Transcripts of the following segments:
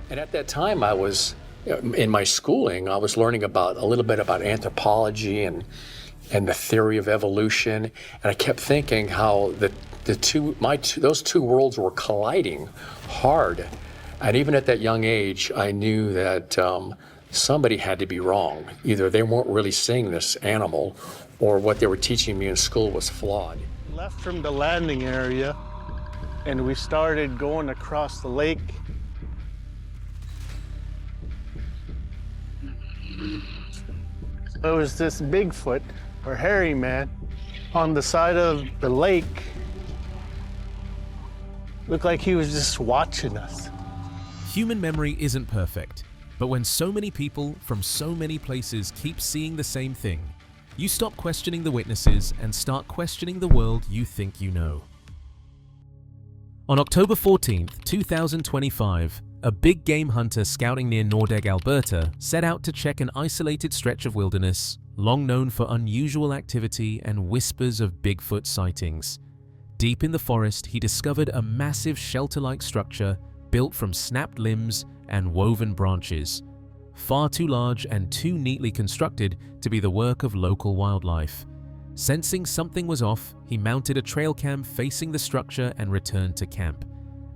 And at that time, I was in my schooling. I was learning about a little bit about anthropology and the theory of evolution, and I kept thinking how those two worlds were colliding hard. And even at that young age, I knew that somebody had to be wrong. Either they weren't really seeing this animal, or what they were teaching me in school was flawed. We left from the landing area, and we started going across the lake. There was this Bigfoot, or hairy man, on the side of the lake. Looked like he was just watching us. Human memory isn't perfect, but when so many people from so many places keep seeing the same thing, you stop questioning the witnesses and start questioning the world you think you know. On October 14th, 2025, a big game hunter scouting near Nordegg, Alberta, set out to check an isolated stretch of wilderness, long known for unusual activity and whispers of Bigfoot sightings. Deep in the forest, he discovered a massive shelter-like structure built from snapped limbs and woven branches, far too large and too neatly constructed to be the work of local wildlife. Sensing something was off, he mounted a trail cam facing the structure and returned to camp.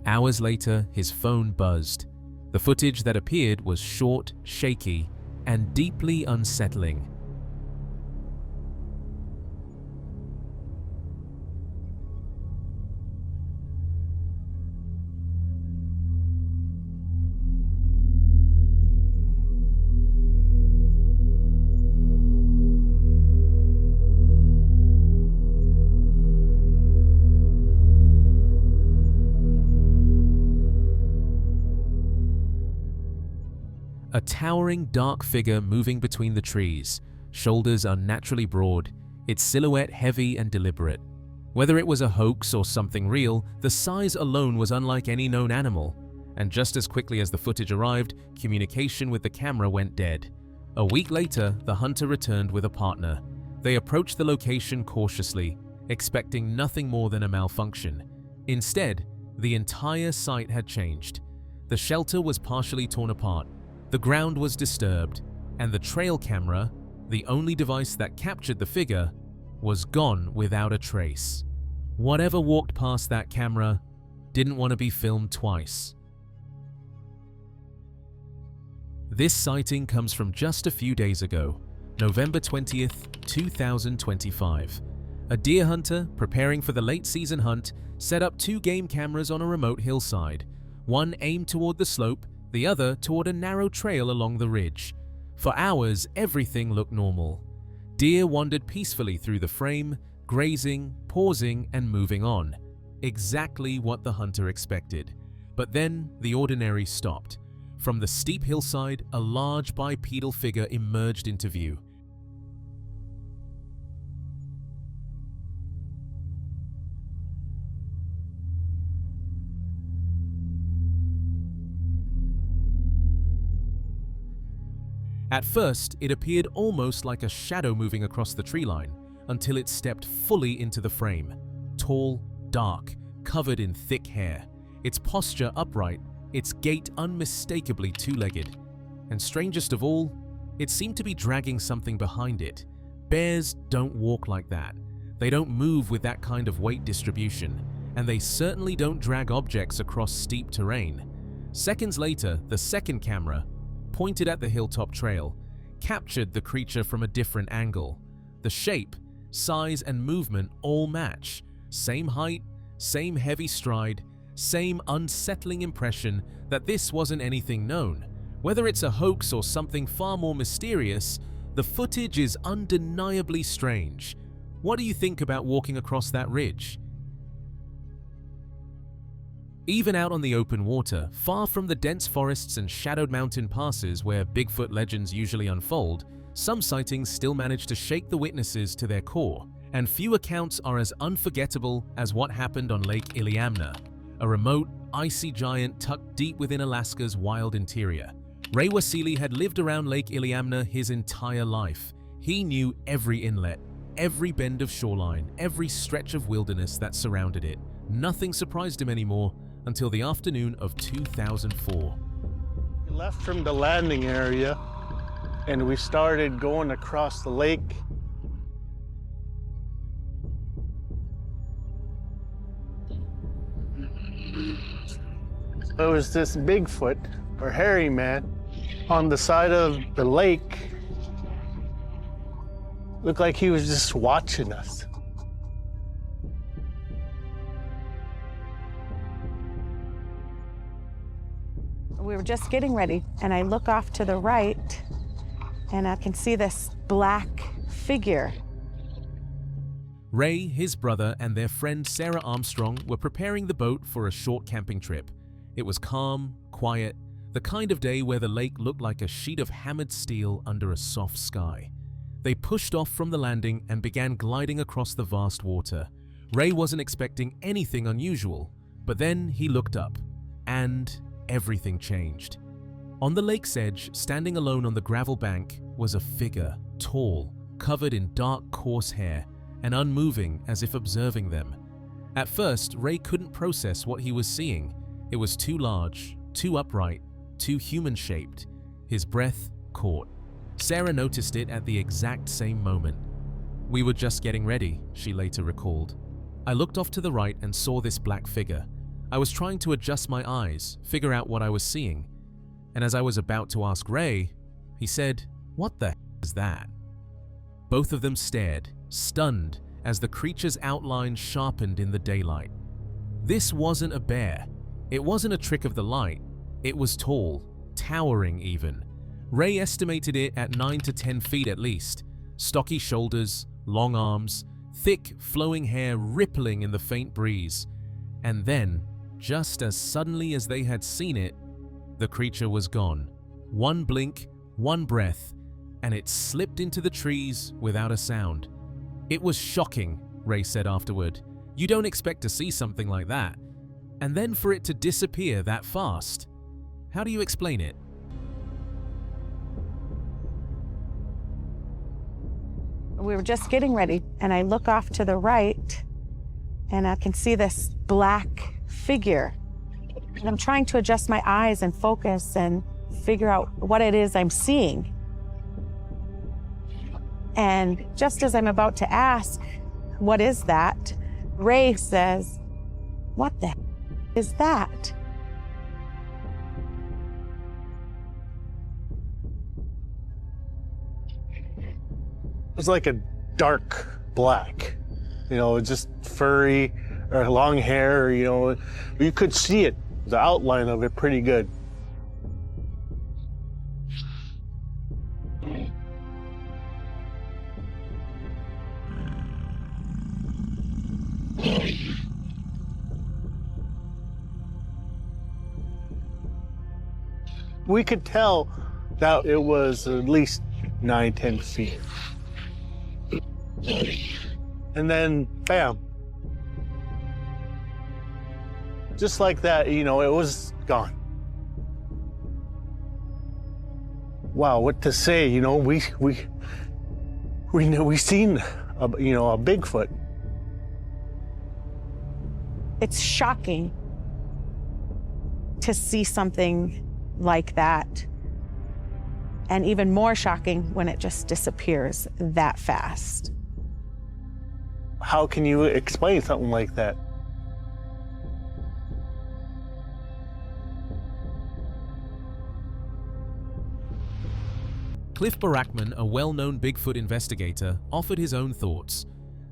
Hours later, his phone buzzed. The footage that appeared was short, shaky, and deeply unsettling. A towering, dark figure moving between the trees, shoulders unnaturally broad, its silhouette heavy and deliberate. Whether it was a hoax or something real, the size alone was unlike any known animal, and just as quickly as the footage arrived, communication with the camera went dead. A week later, the hunter returned with a partner. They approached the location cautiously, expecting nothing more than a malfunction. Instead, the entire site had changed. The shelter was partially torn apart. The ground was disturbed, and the trail camera, the only device that captured the figure, was gone without a trace. Whatever walked past that camera didn't want to be filmed twice. This sighting comes from just a few days ago, November 20th, 2025. A deer hunter preparing for the late season hunt set up two game cameras on a remote hillside, one aimed toward the slope, the other toward a narrow trail along the ridge. For hours, everything looked normal. Deer wandered peacefully through the frame, grazing, pausing, and moving on. Exactly what the hunter expected. But then the ordinary stopped. From the steep hillside, a large bipedal figure emerged into view. At first, it appeared almost like a shadow moving across the tree line, until it stepped fully into the frame. Tall, dark, covered in thick hair, its posture upright, its gait unmistakably two-legged. And strangest of all, it seemed to be dragging something behind it. Bears don't walk like that. They don't move with that kind of weight distribution, and they certainly don't drag objects across steep terrain. Seconds later, the second camera, pointed at the hilltop trail, captured the creature from a different angle. The shape, size, and movement all match. Same height, same heavy stride, same unsettling impression that this wasn't anything known. Whether it's a hoax or something far more mysterious, the footage is undeniably strange. What do you think about walking across that ridge? Even out on the open water, far from the dense forests and shadowed mountain passes where Bigfoot legends usually unfold, some sightings still manage to shake the witnesses to their core, and few accounts are as unforgettable as what happened on Lake Iliamna, a remote, icy giant tucked deep within Alaska's wild interior. Ray Wasili had lived around Lake Iliamna his entire life. He knew every inlet, every bend of shoreline, every stretch of wilderness that surrounded it. Nothing surprised him anymore until the afternoon of 2004. left from the landing area and we started going across the lake. There was this Bigfoot or hairy man on the side of the lake. Looked like he was just watching us. We were just getting ready, and I look off to the right, and I can see this black figure. Ray, his brother, and their friend Sarah Armstrong were preparing the boat for a short camping trip. It was calm, quiet, the kind of day where the lake looked like a sheet of hammered steel under a soft sky. They pushed off from the landing and began gliding across the vast water. Ray wasn't expecting anything unusual, but then he looked up, and everything changed. On the lake's edge, standing alone on the gravel bank, was a figure, tall, covered in dark, coarse hair, and unmoving as if observing them. At first, Ray couldn't process what he was seeing. It was too large, too upright, too human-shaped. His breath caught. Sarah noticed it at the exact same moment. "We were just getting ready," she later recalled. "I looked off to the right and saw this black figure. I was trying to adjust my eyes, figure out what I was seeing. And as I was about to ask Ray, he said, 'What the hell is that?'" Both of them stared, stunned, as the creature's outline sharpened in the daylight. This wasn't a bear. It wasn't a trick of the light. It was tall, towering even. Ray estimated it at 9 to 10 feet at least. Stocky shoulders, long arms, thick, flowing hair rippling in the faint breeze. And then, just as suddenly as they had seen it, the creature was gone. One blink, one breath, and it slipped into the trees without a sound. "It was shocking," Ray said afterward. "You don't expect to see something like that. And then for it to disappear that fast. How do you explain it?" We were just getting ready, and I look off to the right, and I can see this black figure. And I'm trying to adjust my eyes and focus and figure out what it is I'm seeing. And just as I'm about to ask, "What is that?" Ray says, "What the heck is that?" It was like a dark black, just furry or long hair, you could see it, the outline of it pretty good. We could tell that it was at least 9, 10 feet. And then, bam. Just like that, it was gone. Wow, what to say, we seen a Bigfoot. It's shocking to see something like that. And even more shocking when it just disappears that fast. How can you explain something like that? Cliff Barackman, a well-known Bigfoot investigator, offered his own thoughts.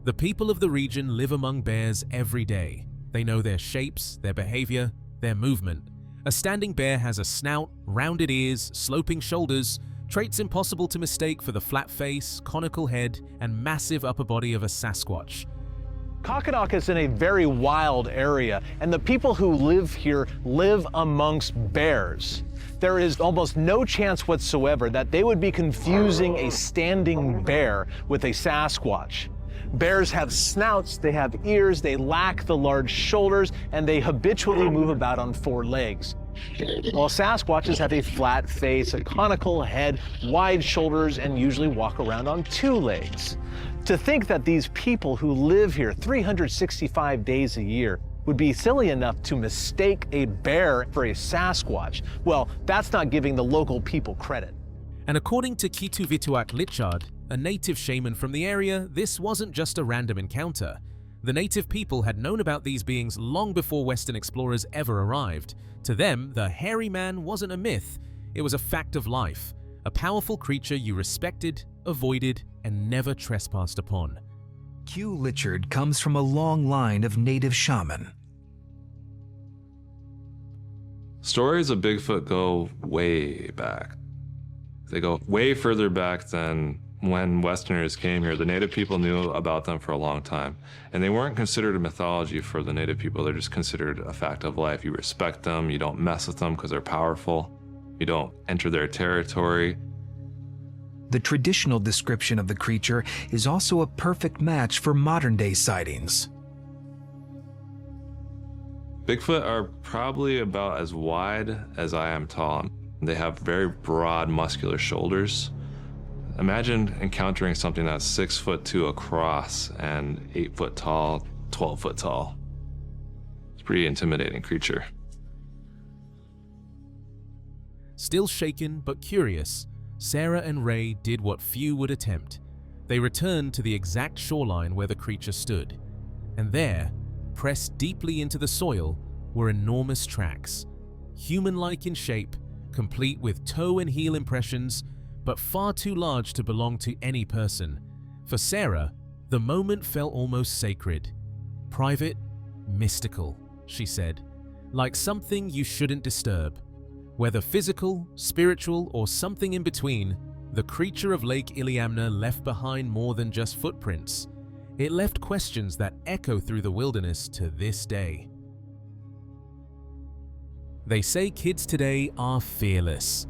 The people of the region live among bears every day. They know their shapes, their behavior, their movement. A standing bear has a snout, rounded ears, sloping shoulders, traits impossible to mistake for the flat face, conical head, and massive upper body of a Sasquatch. Kokkedok is in a very wild area, and the people who live here live amongst bears. There is almost no chance whatsoever that they would be confusing a standing bear with a Sasquatch. Bears have snouts, they have ears, they lack the large shoulders, and they habitually move about on 4 legs. While Sasquatches have a flat face, a conical head, wide shoulders, and usually walk around on 2 legs. To think that these people who live here 365 days a year would be silly enough to mistake a bear for a Sasquatch. Well, that's not giving the local people credit. And according to Kituvituak Lichard, a native shaman from the area, this wasn't just a random encounter. The native people had known about these beings long before Western explorers ever arrived. To them, the hairy man wasn't a myth, it was a fact of life, a powerful creature you respected, avoided, and never trespassed upon. Q. Lichard comes from a long line of native shaman. Stories of Bigfoot go way back. They go way further back than when Westerners came here. The native people knew about them for a long time. And they weren't considered a mythology for the native people. They're just considered a fact of life. You respect them, you don't mess with them because they're powerful. You don't enter their territory. The traditional description of the creature is also a perfect match for modern-day sightings. Bigfoot are probably about as wide as I am tall. They have very broad, muscular shoulders. Imagine encountering something that's 6'2" across and 8 foot tall, 12 foot tall. It's a pretty intimidating creature. Still shaken but curious, Sarah and Ray did what few would attempt. They returned to the exact shoreline where the creature stood. And there, pressed deeply into the soil, were enormous tracks. Human-like in shape, complete with toe and heel impressions, but far too large to belong to any person. For Sarah, the moment felt almost sacred. Private, mystical, she said, like something you shouldn't disturb. Whether physical, spiritual, or something in between, the creature of Lake Iliamna left behind more than just footprints. It left questions that echo through the wilderness to this day. They say kids today are fearless,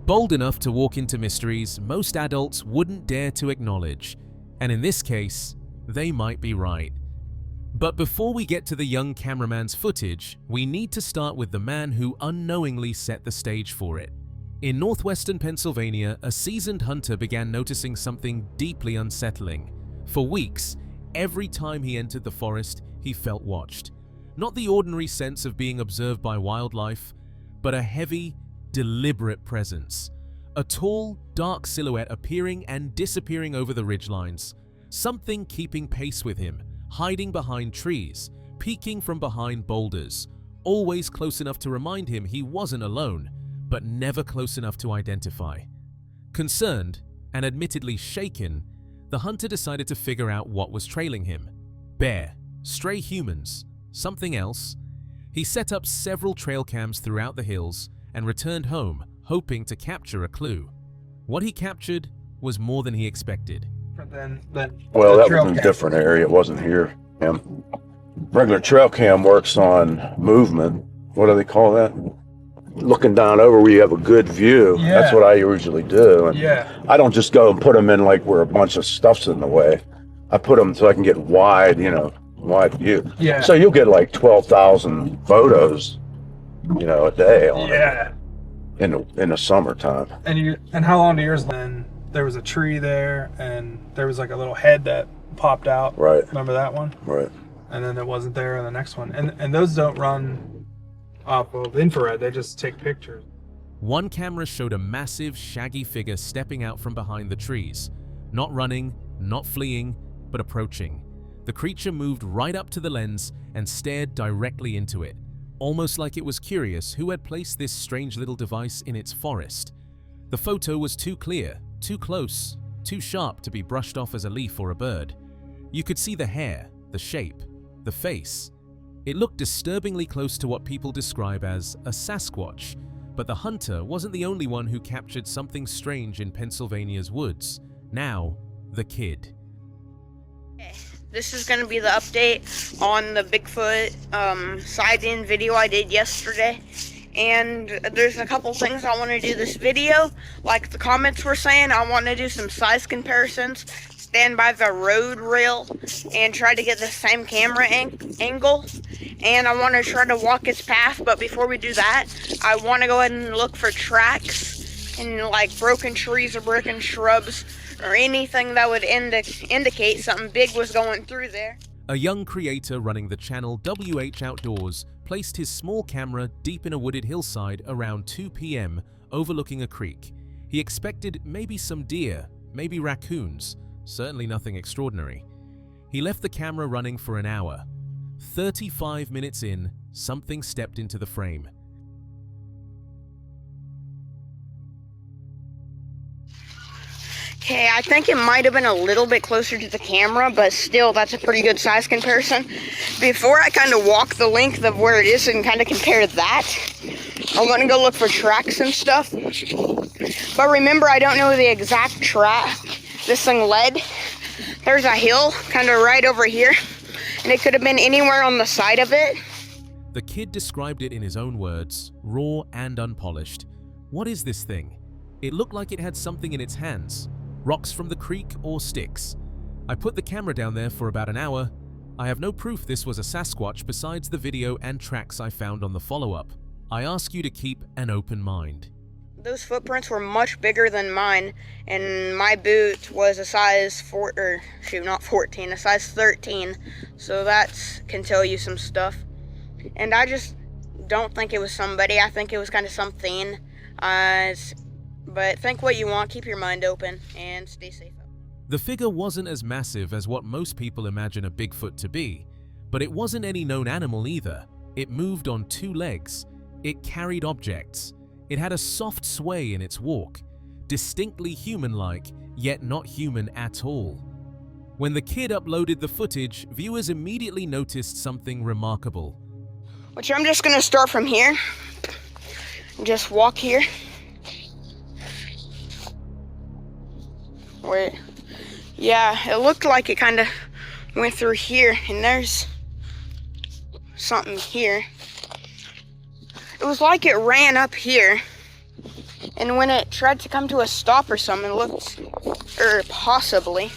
bold enough to walk into mysteries most adults wouldn't dare to acknowledge. And in this case, they might be right. But before we get to the young cameraman's footage, we need to start with the man who unknowingly set the stage for it. In northwestern Pennsylvania, a seasoned hunter began noticing something deeply unsettling. For weeks, every time he entered the forest, he felt watched. Not the ordinary sense of being observed by wildlife, but a heavy, deliberate presence. A tall, dark silhouette appearing and disappearing over the ridgelines. Something keeping pace with him, hiding behind trees, peeking from behind boulders, always close enough to remind him he wasn't alone, but never close enough to identify. Concerned, and admittedly shaken, the hunter decided to figure out what was trailing him. Bear, stray humans, something else. He set up several trail cams throughout the hills and returned home, hoping to capture a clue. What he captured was more than he expected. Well, that was in a different area. It wasn't here. Regular trail cam works on movement. What do they call that? Looking down over where you have a good view. Yeah. That's what I usually do. And I don't just go and put them in like where a bunch of stuff's in the way. I put them so I can get wide view. Yeah. So you'll get like 12,000 photos, a day on it. In the summertime. And how long do yours then? There was a tree there, and there was like a little head that popped out. Right. Remember that one? Right. And then it wasn't there in the next one. And those don't run off of infrared. They just take pictures. One camera showed a massive, shaggy figure stepping out from behind the trees. Not running, not fleeing, but approaching. The creature moved right up to the lens and stared directly into it, almost like it was curious who had placed this strange little device in its forest. The photo was too clear, too close, too sharp to be brushed off as a leaf or a bird. You could see the hair, the shape, the face. It looked disturbingly close to what people describe as a Sasquatch, but the hunter wasn't the only one who captured something strange in Pennsylvania's woods. Now, the kid. This is going to be the update on the Bigfoot sighting video I did yesterday. And there's a couple things I want to do this video. Like the comments were saying, I want to do some size comparisons, stand by the road rail, and try to get the same camera angle. And I want to try to walk its path, but before we do that, I want to go ahead and look for tracks and like broken trees or broken shrubs or anything that would indicate something big was going through there. A young creator running the channel WH Outdoors placed his small camera deep in a wooded hillside around 2 p.m. overlooking a creek. He expected maybe some deer, maybe raccoons, certainly nothing extraordinary. He left the camera running for an hour. 35 minutes in, something stepped into the frame. Okay, I think it might have been a little bit closer to the camera, but still, that's a pretty good size comparison. Before I kind of walk the length of where it is and kind of compare that, I'm going to go look for tracks and stuff. But remember, I don't know the exact track this thing led. There's a hill kind of right over here, and it could have been anywhere on the side of it. The kid described it in his own words, raw and unpolished. What is this thing? It looked like it had something in its hands. Rocks from the creek or sticks. I put the camera down there for about an hour. I have no proof this was a Sasquatch besides the video and tracks I found on the follow-up. I ask you to keep an open mind. Those footprints were much bigger than mine, and my boot was a size 14, a size 13. So that can tell you some stuff. And I just don't think it was somebody. I think it was kind of something. But think what you want, keep your mind open, and stay safe. The figure wasn't as massive as what most people imagine a Bigfoot to be, but it wasn't any known animal either. It moved on 2 legs. It carried objects. It had a soft sway in its walk, distinctly human-like, yet not human at all. When the kid uploaded the footage, viewers immediately noticed something remarkable. Which I'm just gonna start from here. Just walk here. Wait. Yeah, it looked like it kind of went through here, and there's something here. It was like it ran up here, and when it tried to come to a stop or something, it looked, or possibly,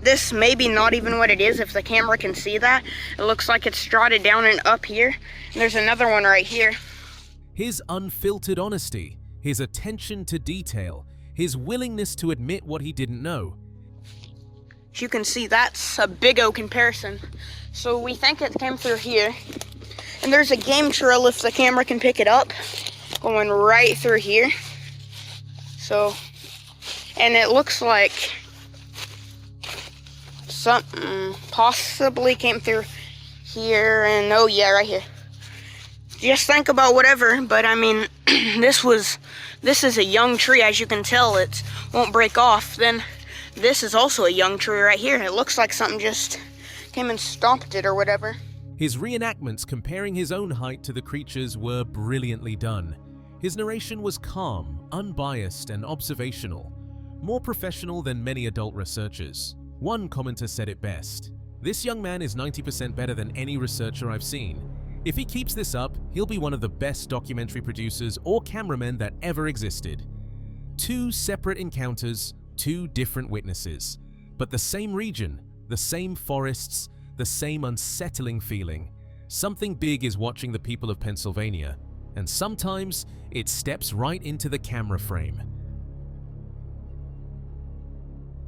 this may be not even what it is if the camera can see that. It looks like it's trotted down and up here, and there's another one right here. His unfiltered honesty, his attention to detail, his willingness to admit what he didn't know. As you can see, that's a big O comparison. So we think it came through here. And there's a game trail, if the camera can pick it up, going right through here. So, and it looks like something possibly came through here, and oh yeah, right here. Just think about whatever, but I mean, this is a young tree, as you can tell. It won't break off. Then this is also a young tree right here. It looks like something just came and stomped it or whatever. His reenactments comparing his own height to the creature's were brilliantly done. His narration was calm, unbiased, and observational, more professional than many adult researchers. One commenter said it best: "This young man is 90% better than any researcher I've seen. If he keeps this up, he'll be one of the best documentary producers or cameramen that ever existed." 2 separate encounters, 2 different witnesses, but the same region, the same forests, the same unsettling feeling. Something big is watching the people of Pennsylvania, and sometimes it steps right into the camera frame.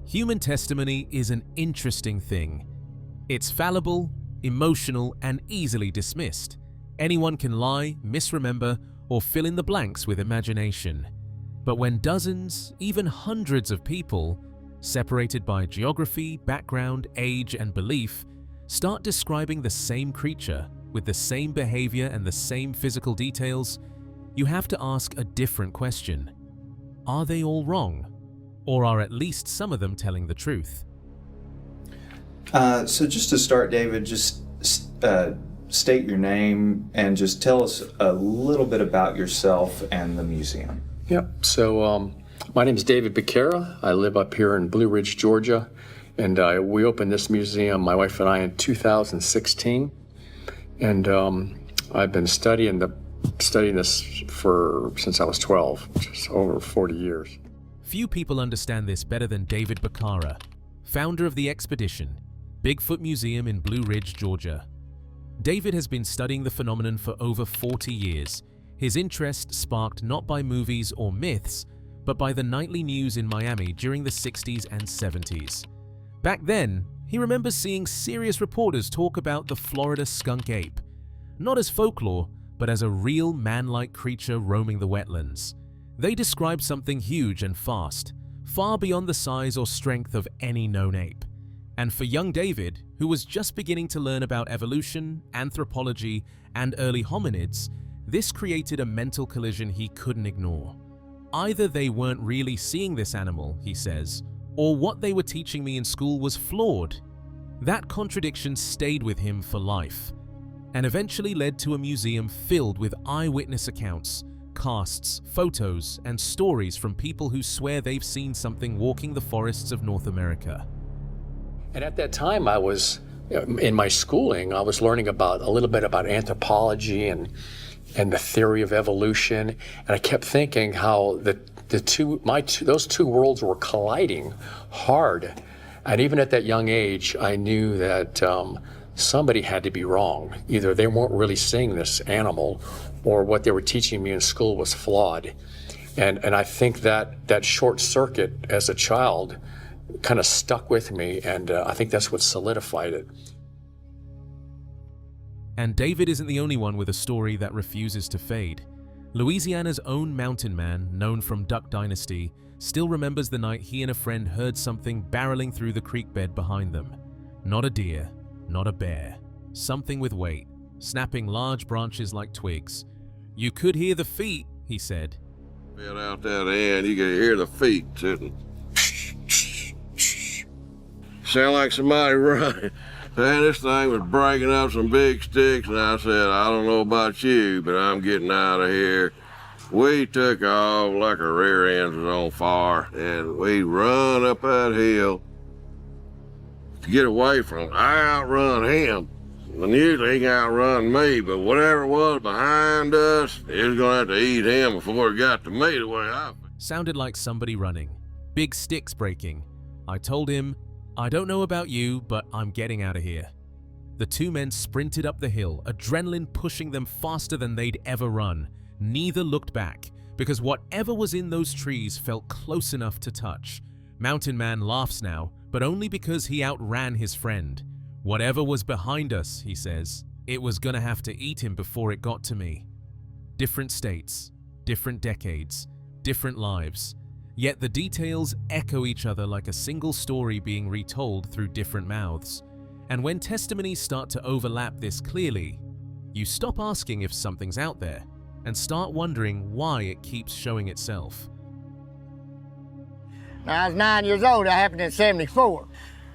Human testimony is an interesting thing. It's fallible, emotional, and easily dismissed. Anyone can lie, misremember, or fill in the blanks with imagination. But when dozens, even hundreds of people, separated by geography, background, age, and belief, start describing the same creature with the same behavior and the same physical details, you have to ask a different question. Are they all wrong? Or are at least some of them telling the truth? So just to start, David, just state your name and just tell us a little bit about yourself and the museum. Yep. So my name is David Becerra. I live up here in Blue Ridge, Georgia. And we opened this museum, my wife and I, in 2016. And I've been studying this since I was 12, just over 40 years. Few people understand this better than David Becerra, founder of the expedition, Bigfoot Museum in Blue Ridge, Georgia. David has been studying the phenomenon for over 40 years. His interest sparked not by movies or myths, but by the nightly news in Miami during the 60s and 70s. Back then, He remembers seeing serious reporters talk about the Florida skunk ape, not as folklore, but as a real man-like creature roaming the wetlands. They described something huge and fast, far beyond the size or strength of any known ape. And for young David, who was just beginning to learn about evolution, anthropology, and early hominids, this created a mental collision he couldn't ignore. Either they weren't really seeing this animal, he says, or what they were teaching me in school was flawed. That contradiction stayed with him for life, and eventually led to a museum filled with eyewitness accounts, casts, photos, and stories from people who swear they've seen something walking the forests of North America. And at that time, I was, in my schooling, I was learning about a little bit about anthropology and the theory of evolution, and I kept thinking how those two worlds were colliding hard. And even at that young age, I knew that somebody had to be wrong. Either they weren't really seeing this animal, or what they were teaching me in school was flawed. And I think that short circuit as a child kind of stuck with me, and I think that's what solidified it. And David isn't the only one with a story that refuses to fade. Louisiana's own mountain man, known from Duck Dynasty, still remembers the night he and a friend heard something barreling through the creek bed behind them. Not a deer, not a bear, something with weight, snapping large branches like twigs. You could hear the feet, he said. Been out that end, you could hear the feet sitting. Sound like somebody running. Man, this thing was breaking up some big sticks, and I said, I don't know about you, but I'm getting out of here. We took off like our rear ends was on fire, and we run up that hill to get away from him. I outrun him. And usually he can outrun me, but whatever it was behind us, it was gonna have to eat him before it got to me the way I felt. Sounded like somebody running. Big sticks breaking. I told him, I don't know about you, but I'm getting out of here. The two men sprinted up the hill, adrenaline pushing them faster than they'd ever run. Neither looked back, because whatever was in those trees felt close enough to touch. Mountain Man laughs now, but only because he outran his friend. Whatever was behind us, he says, it was gonna have to eat him before it got to me. Different states, different decades, different lives. Yet the details echo each other like a single story being retold through different mouths. And when testimonies start to overlap this clearly, you stop asking if something's out there and start wondering why it keeps showing itself. When I was 9 years old, that happened in '74.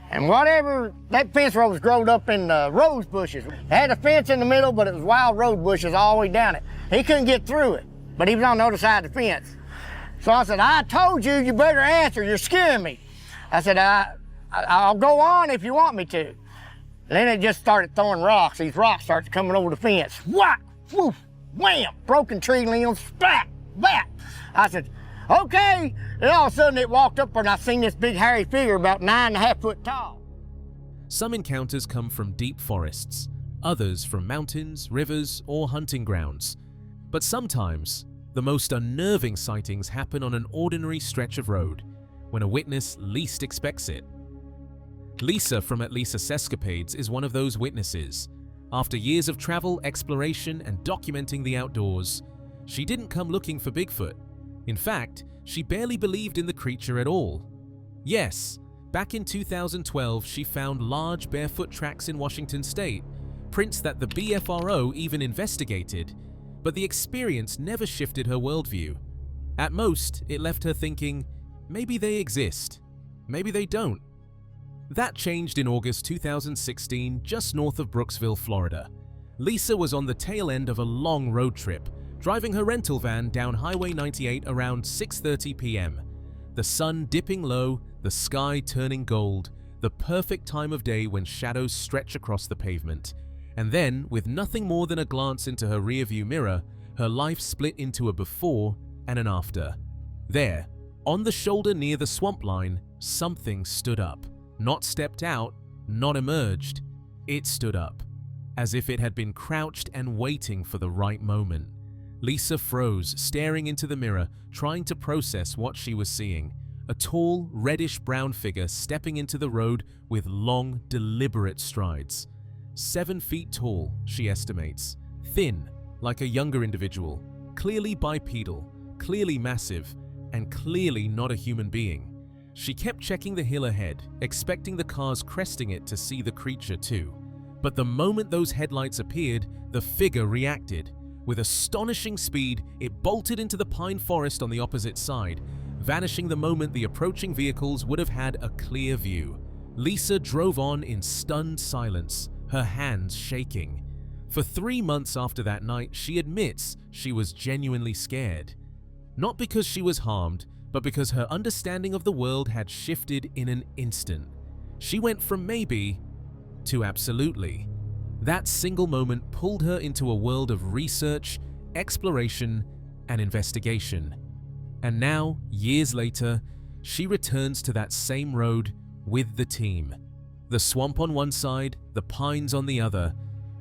And whatever, that fence row was growed up in rose bushes. It had a fence in the middle, but it was wild rose bushes all the way down it. He couldn't get through it, but he was on the other side of the fence. So I said, I told you, you better answer, you're scaring me. I said, I'll go on if you want me to. And then it just started throwing rocks. These rocks started coming over the fence. Whack, woof, wham, broken tree limbs, splat, bat. I said, okay. And all of a sudden it walked up and I seen this big hairy figure about 9.5 foot tall. Some encounters come from deep forests, others from mountains, rivers, or hunting grounds. But sometimes, the most unnerving sightings happen on an ordinary stretch of road, when a witness least expects it. Lisa from At Lisa Sescapades is one of those witnesses. After years of travel, exploration, and documenting the outdoors, she didn't come looking for Bigfoot. In fact, she barely believed in the creature at all. Yes, back in 2012, she found large barefoot tracks in Washington state, prints that the BFRO even investigated, but the experience never shifted her worldview. At most, it left her thinking, maybe they exist, maybe they don't. That changed in August 2016, just north of Brooksville, Florida. Lisa was on the tail end of a long road trip, driving her rental van down Highway 98 around 6:30 p.m. The sun dipping low, the sky turning gold, the perfect time of day when shadows stretch across the pavement. And then, with nothing more than a glance into her rearview mirror, her life split into a before and an after. There, on the shoulder near the swamp line, something stood up. Not stepped out, not emerged. It stood up, as if it had been crouched and waiting for the right moment. Lisa froze, staring into the mirror, trying to process what she was seeing. a tall, reddish-brown figure stepping into the road with long, deliberate strides. 7 feet tall, she estimates, thin, like a younger individual, clearly bipedal, clearly massive, and clearly not a human being. She kept checking the hill ahead, expecting the cars cresting it to see the creature too. But the moment those headlights appeared, the figure reacted. With astonishing speed, it bolted into the pine forest on the opposite side, vanishing the moment the approaching vehicles would have had a clear view. Lisa drove on in stunned silence, her hands shaking. For 3 months after that night, she admits she was genuinely scared. Not because she was harmed, but because her understanding of the world had shifted in an instant. She went from maybe to absolutely. That single moment pulled her into a world of research, exploration, and investigation. And now, years later, she returns to that same road with the team. The swamp on one side, the pines on the other,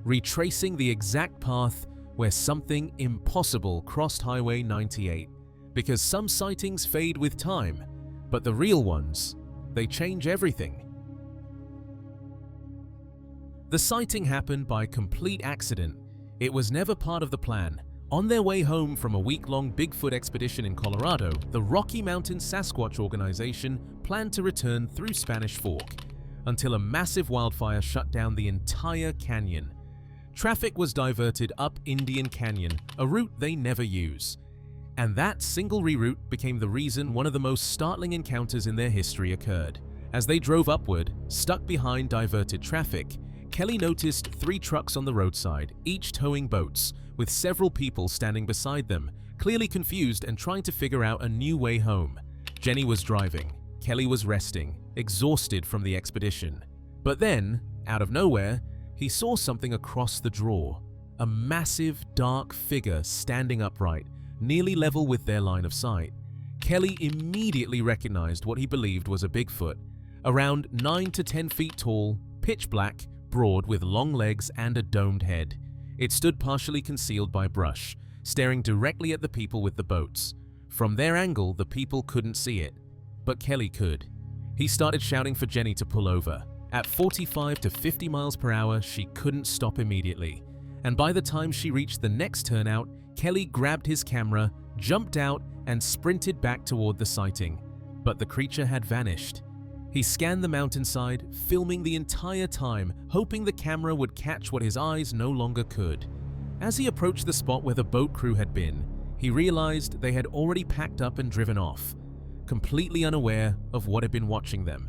retracing the exact path where something impossible crossed Highway 98. Because some sightings fade with time, but the real ones, they change everything. The sighting happened by complete accident. It was never part of the plan. On their way home from a week-long Bigfoot expedition in Colorado, the Rocky Mountain Sasquatch organization planned to return through Spanish Fork until a massive wildfire shut down the entire canyon. Traffic was diverted up Indian Canyon, a route they never use. And that single reroute became the reason one of the most startling encounters in their history occurred. As they drove upward, stuck behind diverted traffic, Kelly noticed 3 trucks on the roadside, each towing boats, with several people standing beside them, clearly confused and trying to figure out a new way home. Jenny was driving. Kelly was resting, exhausted from the expedition. But then, out of nowhere, he saw something across the draw. A massive, dark figure standing upright, nearly level with their line of sight. Kelly immediately recognized what he believed was a Bigfoot, around 9 to 10 feet tall, pitch black, broad with long legs and a domed head. It stood partially concealed by brush, staring directly at the people with the boats. From their angle, the people couldn't see it, but Kelly could. He started shouting for Jenny to pull over. At 45 to 50 miles per hour, she couldn't stop immediately. And by the time she reached the next turnout, Kelly grabbed his camera, jumped out, and sprinted back toward the sighting. But the creature had vanished. He scanned the mountainside, filming the entire time, hoping the camera would catch what his eyes no longer could. As he approached the spot where the boat crew had been, he realized they had already packed up and driven off, completely unaware of what had been watching them.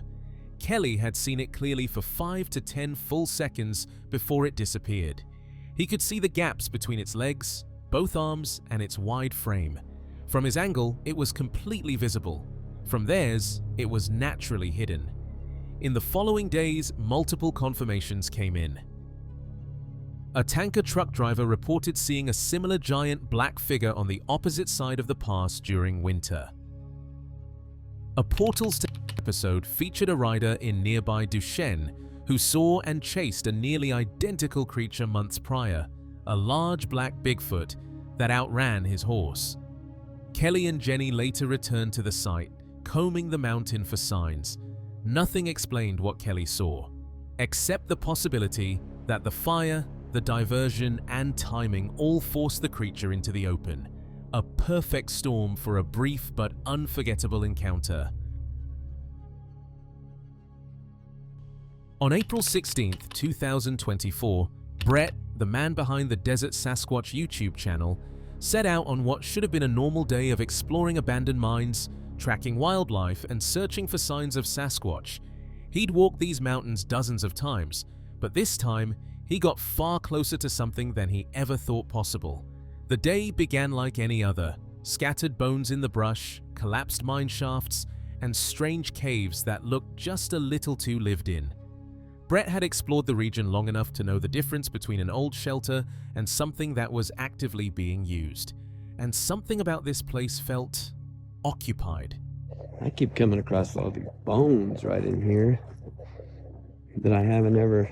Kelly had seen it clearly for 5 to 10 full seconds before it disappeared. He could see the gaps between its legs, both arms, and its wide frame. From his angle, it was completely visible. From theirs, it was naturally hidden. In the following days, multiple confirmations came in. A tanker truck driver reported seeing a similar giant black figure on the opposite side of the pass during winter. A Portals to episode featured a rider in nearby Duchenne who saw and chased a nearly identical creature months prior, a large black Bigfoot that outran his horse. Kelly and Jenny later returned to the site, combing the mountain for signs. Nothing explained what Kelly saw, except the possibility that the fire, the diversion, and timing all forced the creature into the open. A perfect storm for a brief but unforgettable encounter. On April 16, 2024, Brett, the man behind the Desert Sasquatch YouTube channel, set out on what should have been a normal day of exploring abandoned mines, tracking wildlife, and searching for signs of Sasquatch. He'd walked these mountains dozens of times, but this time, he got far closer to something than he ever thought possible. The day began like any other: scattered bones in the brush, collapsed mine shafts, and strange caves that looked just a little too lived in. Brett had explored the region long enough to know the difference between an old shelter and something that was actively being used. And something about this place felt occupied. I keep coming across all these bones right in here that I haven't ever...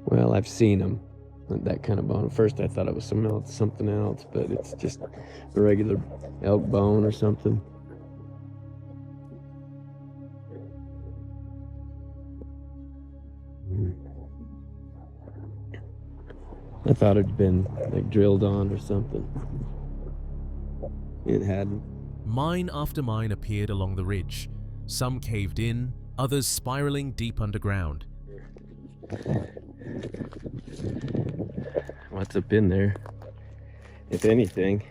Well, I've seen them. that kind of bone. At first I thought it was something else, but it's just a regular elk bone or something. I thought it'd been like drilled on or something. It hadn't. Mine after mine appeared along the ridge. Some caved in, others spiraling deep underground. What's up in there? If anything.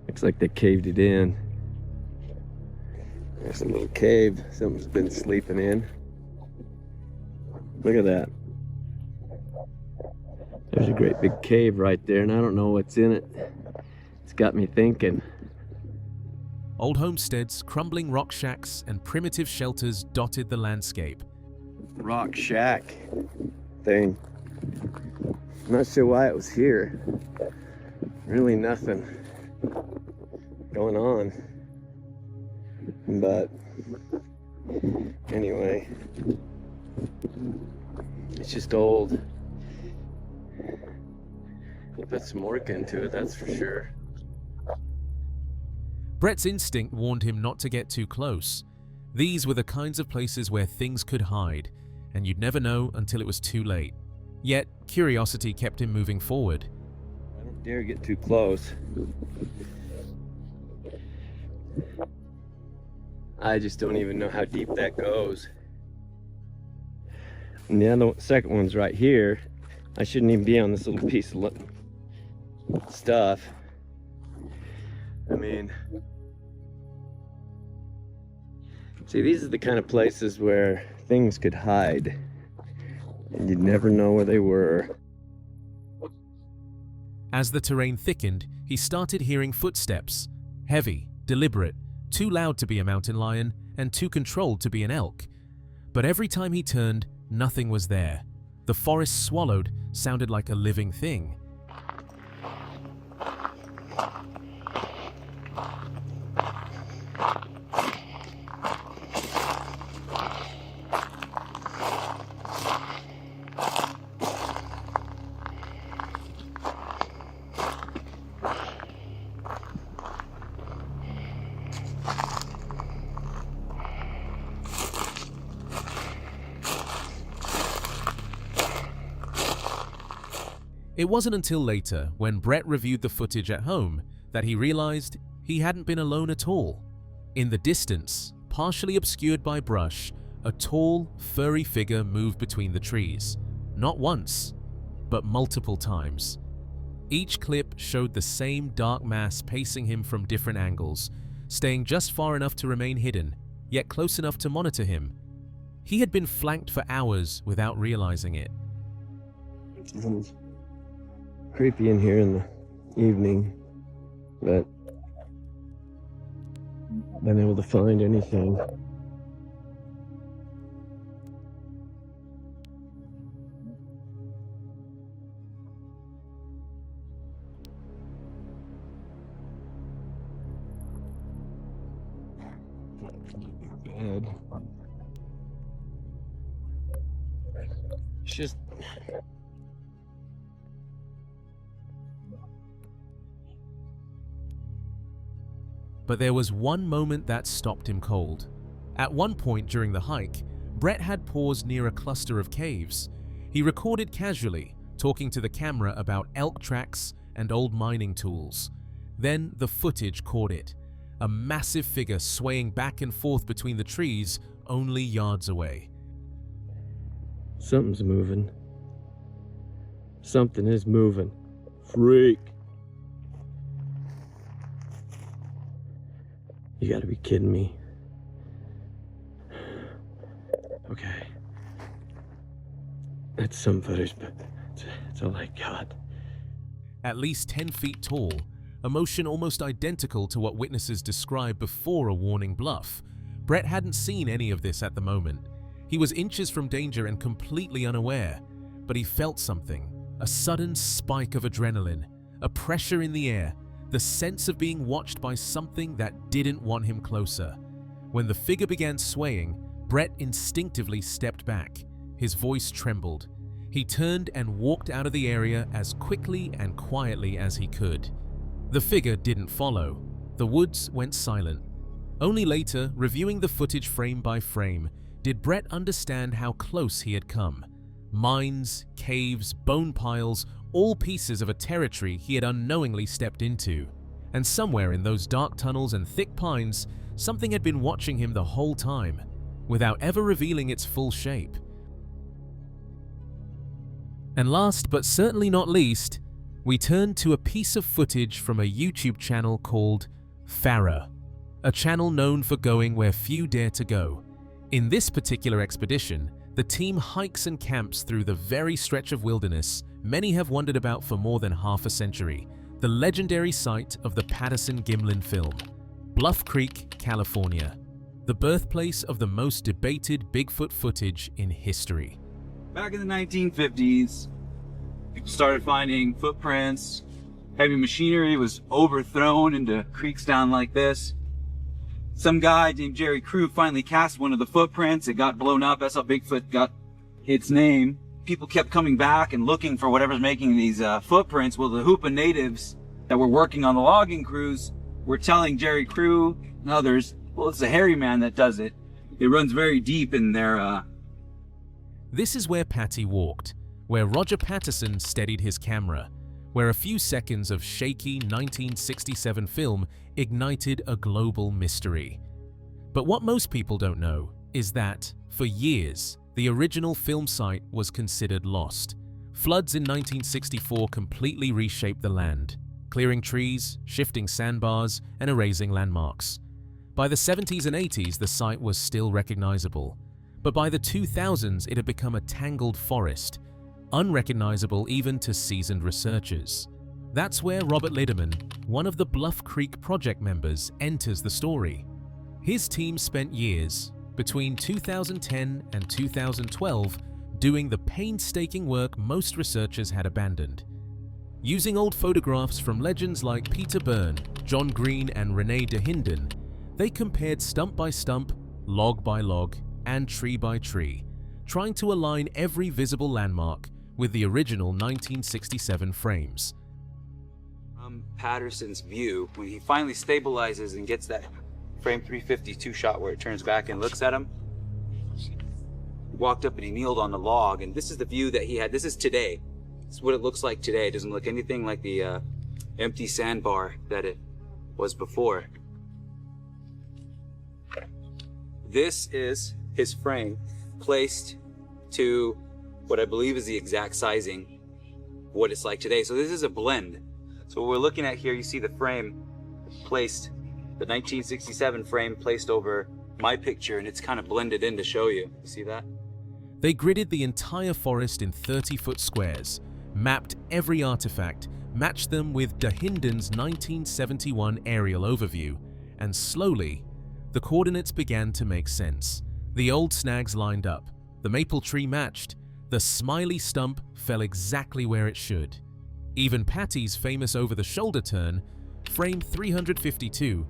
Looks like they caved it in. There's a little cave something's been sleeping in. Look at that. There's a great big cave right there, and I don't know what's in it. It's got me thinking. Old homesteads, crumbling rock shacks, and primitive shelters dotted the landscape. Rock shack thing. I'm not sure why it was here. Really nothing going on. But anyway, it's just old. We'll put some work into it, that's for sure. Brett's instinct warned him not to get too close. These were the kinds of places where things could hide, and you'd never know until it was too late. Yet, curiosity kept him moving forward. I don't dare get too close. I just don't even know how deep that goes. And the second one's right here. I shouldn't even be on this little piece of stuff. I mean, see, these are the kind of places where things could hide, and you'd never know where they were. As the terrain thickened, he started hearing footsteps. Heavy, deliberate, too loud to be a mountain lion, and too controlled to be an elk. But every time he turned, nothing was there. The forest swallowed sounded like a living thing. It wasn't until later, when Brett reviewed the footage at home, that he realized he hadn't been alone at all. In the distance, partially obscured by brush, a tall, furry figure moved between the trees. Not once, but multiple times. Each clip showed the same dark mass pacing him from different angles, staying just far enough to remain hidden, yet close enough to monitor him. He had been flanked for hours without realizing it. Creepy in here in the evening, but been able to find anything. Bed. It's just But there was one moment that stopped him cold. At one point during the hike, Brett had paused near a cluster of caves. He recorded casually, talking to the camera about elk tracks and old mining tools. Then the footage caught it. A massive figure swaying back and forth between the trees only yards away. Something's moving. Something is moving. Freak. You gotta be kidding me. Okay. That's some footage, but it's all I got. At least 10 feet tall, a motion almost identical to what witnesses described before a warning bluff. Brett hadn't seen any of this at the moment. He was inches from danger and completely unaware, but he felt something, a sudden spike of adrenaline, a pressure in the air, the sense of being watched by something that didn't want him closer. When the figure began swaying, Brett instinctively stepped back. His voice trembled. He turned and walked out of the area as quickly and quietly as he could. The figure didn't follow. The woods went silent. Only later, reviewing the footage frame by frame, did Brett understand how close he had come. Mines, caves, bone piles, all pieces of a territory he had unknowingly stepped into. And somewhere in those dark tunnels and thick pines, something had been watching him the whole time, without ever revealing its full shape. And last but certainly not least, we turned to a piece of footage from a YouTube channel called Farah, a channel known for going where few dare to go. In this particular expedition, the team hikes and camps through the very stretch of wilderness many have wondered about for more than half a century, the legendary site of the Patterson-Gimlin film, Bluff Creek, California, the birthplace of the most debated Bigfoot footage in history. Back in the 1950s, people started finding footprints. Heavy machinery was overthrown into creeks down like this. Some guy named Jerry Crew finally cast one of the footprints. It got blown up. That's how Bigfoot got its name. People kept coming back and looking for whatever's making these footprints. Well, the Hoopa natives that were working on the logging crews were telling Jerry Crew and others, well, it's a hairy man that does it. It runs very deep in their... This is where Patty walked, where Roger Patterson steadied his camera, where a few seconds of shaky 1967 film ignited a global mystery. But what most people don't know is that, for years, the original film site was considered lost. Floods in 1964 completely reshaped the land, clearing trees, shifting sandbars, and erasing landmarks. By the 70s and 80s, the site was still recognizable, but by the 2000s, it had become a tangled forest, unrecognizable even to seasoned researchers. That's where Robert Liderman, one of the Bluff Creek project members, enters the story. His team spent years, between 2010 and 2012, doing the painstaking work most researchers had abandoned. Using old photographs from legends like Peter Byrne, John Green, and René de Hinden, they compared stump by stump, log by log, and tree by tree, trying to align every visible landmark with the original 1967 frames. Patterson's view, when he finally stabilizes and gets that frame 352 shot where it turns back and looks at him, he walked up and he kneeled on the log, and this is the view that he had. This is today. This is what it looks like today. It doesn't look anything like the empty sandbar that it was before. This is his frame placed to what I believe is the exact sizing of what it's like today. So this is a blend. So what we're looking at here, you see the frame placed, the 1967 frame placed over my picture, and it's kind of blended in to show you. You see that? They gridded the entire forest in 30-foot squares, mapped every artifact, matched them with de Hinden's 1971 aerial overview, and slowly, the coordinates began to make sense. The old snags lined up, the maple tree matched, the smiley stump fell exactly where it should. Even Patty's famous over-the-shoulder turn, frame 352,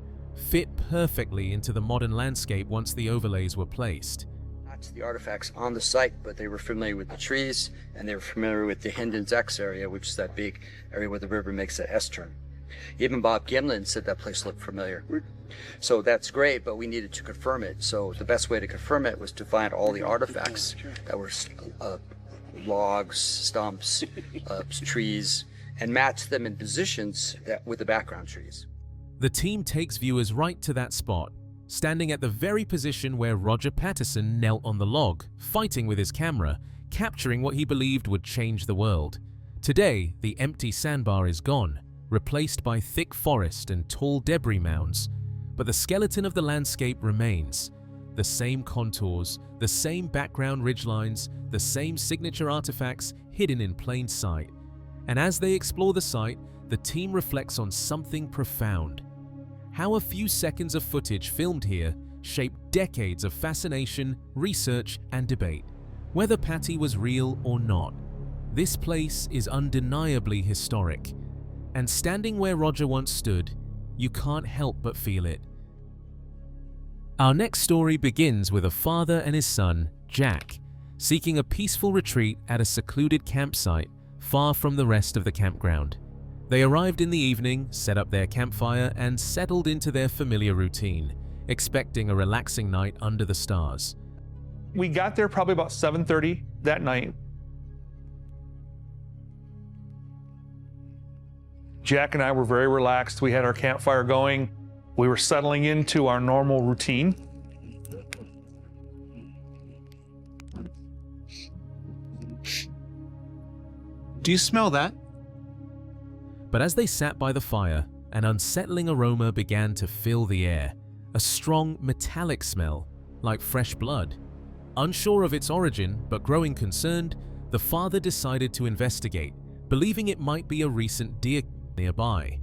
fit perfectly into the modern landscape once the overlays were placed. Not the artifacts on the site, but they were familiar with the trees, and they were familiar with the Hinden's X area, which is that big area where the river makes that S-turn. Even Bob Gimlin said that place looked familiar. So that's great, but we needed to confirm it. So the best way to confirm it was to find all the artifacts that were logs, stumps, trees, and match them in positions with the background trees. The team takes viewers right to that spot, standing at the very position where Roger Patterson knelt on the log, fighting with his camera, capturing what he believed would change the world. Today, the empty sandbar is gone, replaced by thick forest and tall debris mounds, but the skeleton of the landscape remains. The same contours, the same background ridgelines, the same signature artifacts hidden in plain sight. And as they explore the site, the team reflects on something profound. How a few seconds of footage filmed here shaped decades of fascination, research, and debate. Whether Patty was real or not, this place is undeniably historic. And standing where Roger once stood, you can't help but feel it. Our next story begins with a father and his son, Jack, seeking a peaceful retreat at a secluded campsite far from the rest of the campground. They arrived in the evening, set up their campfire, and settled into their familiar routine, expecting a relaxing night under the stars. We got there probably about 7:30 that night. Jack and I were very relaxed. We had our campfire going. We were settling into our normal routine. Do you smell that? But as they sat by the fire, an unsettling aroma began to fill the air, a strong metallic smell, like fresh blood. Unsure of its origin, but growing concerned, the father decided to investigate, believing it might be a recent deer nearby.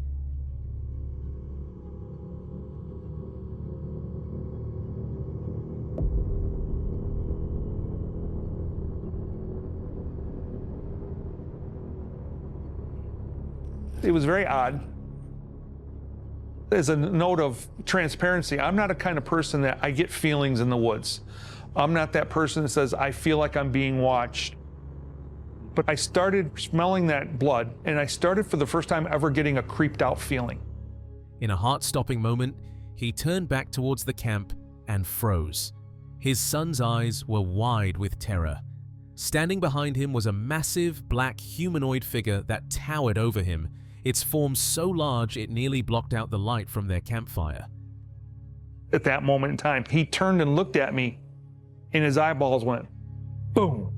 It was very odd. As a note of transparency, I'm not a kind of person that I get feelings in the woods. I'm not that person that says, I feel like I'm being watched. But I started smelling that blood, and I started for the first time ever getting a creeped out feeling. In a heart-stopping moment, he turned back towards the camp and froze. His son's eyes were wide with terror. Standing behind him was a massive black humanoid figure that towered over him, its form so large it nearly blocked out the light from their campfire. At that moment in time, he turned and looked at me, and his eyeballs went boom.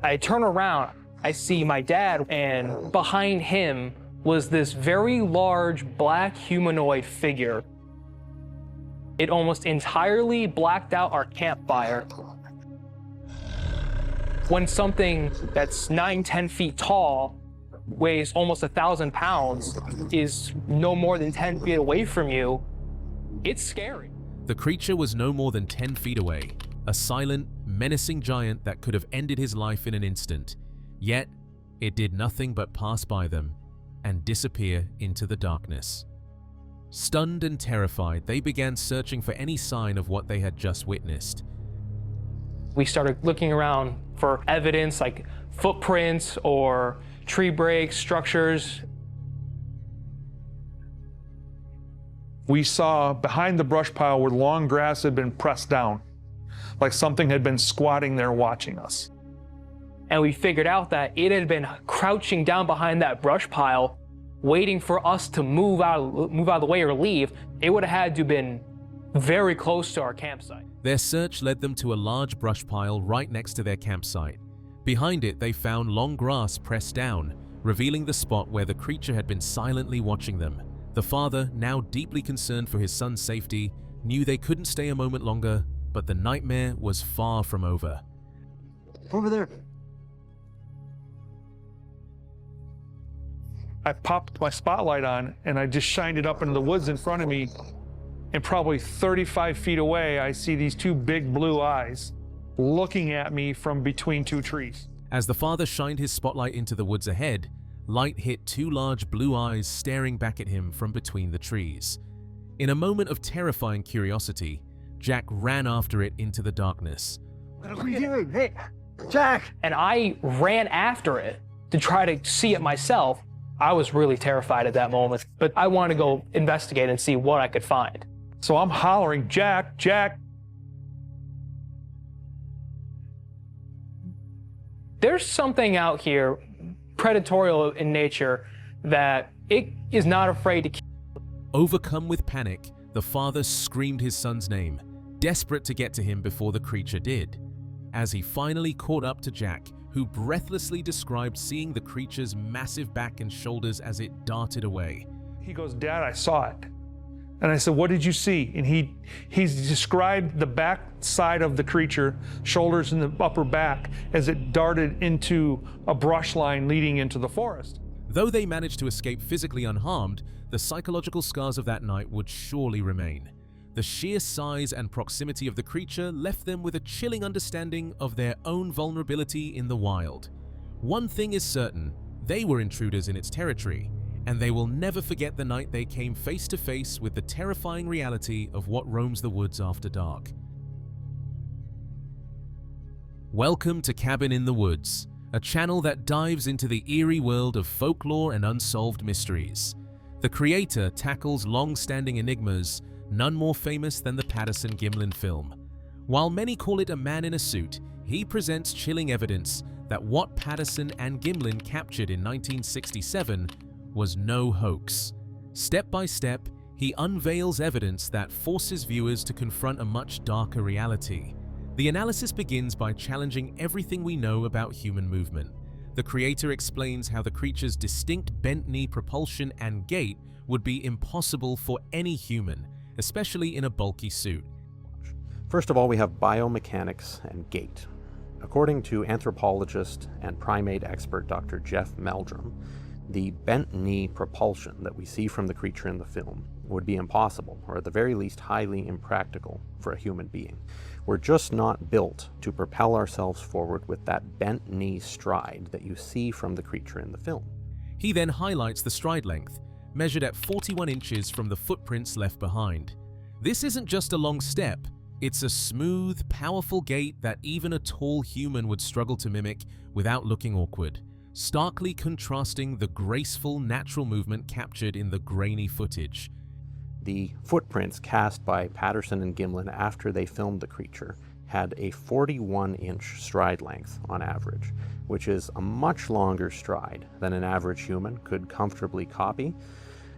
I turn around, I see my dad, and behind him was this very large black humanoid figure. It almost entirely blacked out our campfire. When something that's 9-10 feet tall, weighs almost 1,000 pounds, is no more than 10 feet away from you, it's scary. The creature was no more than 10 feet away, a silent, menacing giant that could have ended his life in an instant. Yet, it did nothing but pass by them and disappear into the darkness. Stunned and terrified, they began searching for any sign of what they had just witnessed. We started looking around for evidence like footprints or tree breaks, structures. We saw behind the brush pile where long grass had been pressed down, like something had been squatting there watching us. And we figured out that it had been crouching down behind that brush pile, waiting for us to move out of the way or leave. It would have had to have been very close to our campsite. Their search led them to a large brush pile right next to their campsite. Behind it, they found long grass pressed down, revealing the spot where the creature had been silently watching them. The father, now deeply concerned for his son's safety, knew they couldn't stay a moment longer, but the nightmare was far from over. Over there. I popped my spotlight on and I just shined it up into the woods in front of me, and probably 35 feet away, I see these two big blue eyes looking at me from between two trees. As the father shined his spotlight into the woods ahead, light hit two large blue eyes staring back at him from between the trees. In a moment of terrifying curiosity, Jack ran after it into the darkness. What are we doing? Hey, Jack! And I ran after it to try to see it myself. I was really terrified at that moment, but I wanted to go investigate and see what I could find. So I'm hollering, Jack, Jack. There's something out here, predatorial in nature, that it is not afraid to kill. Overcome with panic, the father screamed his son's name, desperate to get to him before the creature did. As he finally caught up to Jack, who breathlessly described seeing the creature's massive back and shoulders as it darted away. He goes, Dad, I saw it. And I said, what did you see? And he's described the back side of the creature, shoulders and the upper back, as it darted into a brush line leading into the forest. Though they managed to escape physically unharmed, the psychological scars of that night would surely remain. The sheer size and proximity of the creature left them with a chilling understanding of their own vulnerability in the wild. One thing is certain, they were intruders in its territory, and they will never forget the night they came face to face with the terrifying reality of what roams the woods after dark. Welcome to Cabin in the Woods, a channel that dives into the eerie world of folklore and unsolved mysteries. The creator tackles long-standing enigmas, none more famous than the Patterson-Gimlin film. While many call it a man in a suit, he presents chilling evidence that what Patterson and Gimlin captured in 1967 was no hoax. Step by step, he unveils evidence that forces viewers to confront a much darker reality. The analysis begins by challenging everything we know about human movement. The creator explains how the creature's distinct bent knee propulsion and gait would be impossible for any human, especially in a bulky suit. First of all, we have biomechanics and gait. According to anthropologist and primate expert Dr. Jeff Meldrum, the bent knee propulsion that we see from the creature in the film would be impossible, or at the very least highly impractical for a human being. We're just not built to propel ourselves forward with that bent knee stride that you see from the creature in the film. He then highlights the stride length, measured at 41 inches from the footprints left behind. This isn't just a long step, it's a smooth, powerful gait that even a tall human would struggle to mimic without looking awkward, starkly contrasting the graceful, natural movement captured in the grainy footage. The footprints cast by Patterson and Gimlin after they filmed the creature had a 41-inch stride length on average, which is a much longer stride than an average human could comfortably copy,